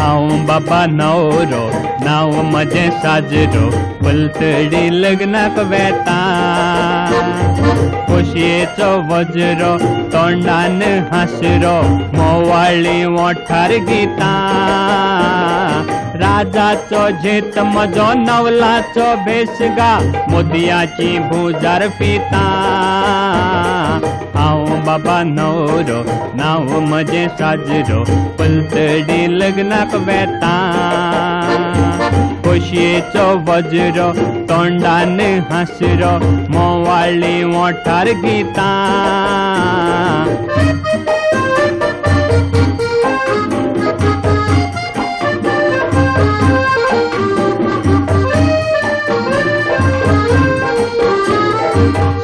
हांव बाबा नवरो नाव म्हजें साजरो पलतडी लग्नाक वेता खोशयेचो वज्रो तोंडान हासरो मोवाळी ओंठार गितां राजाचो झेत म्हजो नवलाचो भेसगा मोदयाची भुजार फितां हांव बाबा नवरो नाव म्हजें साजरो पलतडी लग्नाक वेता खोशयेचो वज्रो तोंडान हासरो मोवाळी ओंठार गितां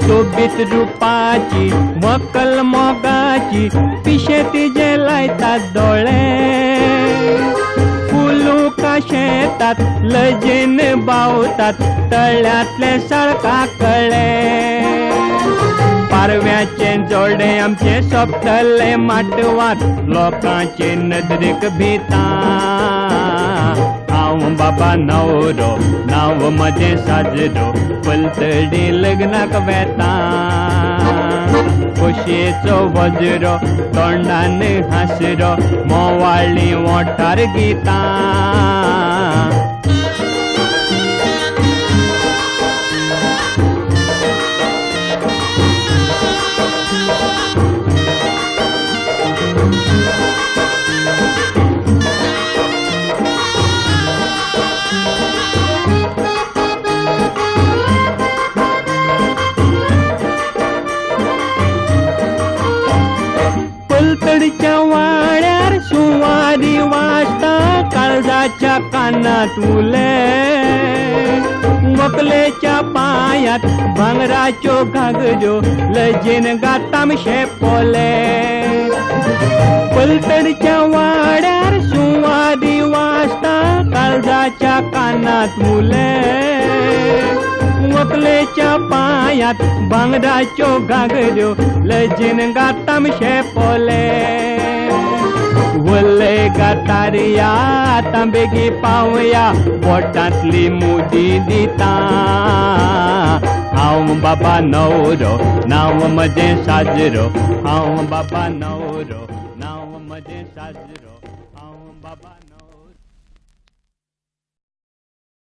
सोबीत रुपाची मकल मोगाची पिशे तिजे लायतात दोळे फुलूका शेतात लजेन बावतात तळ्यांतले सळका कळे पारव्याचे जोडे आमचे सोंपतले माटवात लोकांचे नदरेक भितां हांव बाबा नवरो नाव म्हजें साजरो पलतडी लग्नाक वेता खोशयेचो वज्रो तोंडान हासरो मोवाळी ओंठार गितां पलतडीच्या वाड्यार सुवारी वाजता काळजाच्या कानात उले वकलेच्या पायात भांगराच्यो घागऱ्यो लजेन गातामशे पोले पलतडीच्या वाड्यार सुवारी वाजता काळजाच्या कानात उले वकलेच्या पायात भांगराच्यो घागऱ्यो लजेन गातामशे पोले वल्ले गातारिया आतां बेगी पावया पोटांतली मुदी दिता हांव बाबा नवरो नाव म्हजें साजरो हांव बाबा नवरो नाव म्हजें साजरो हांव बाबा नवरो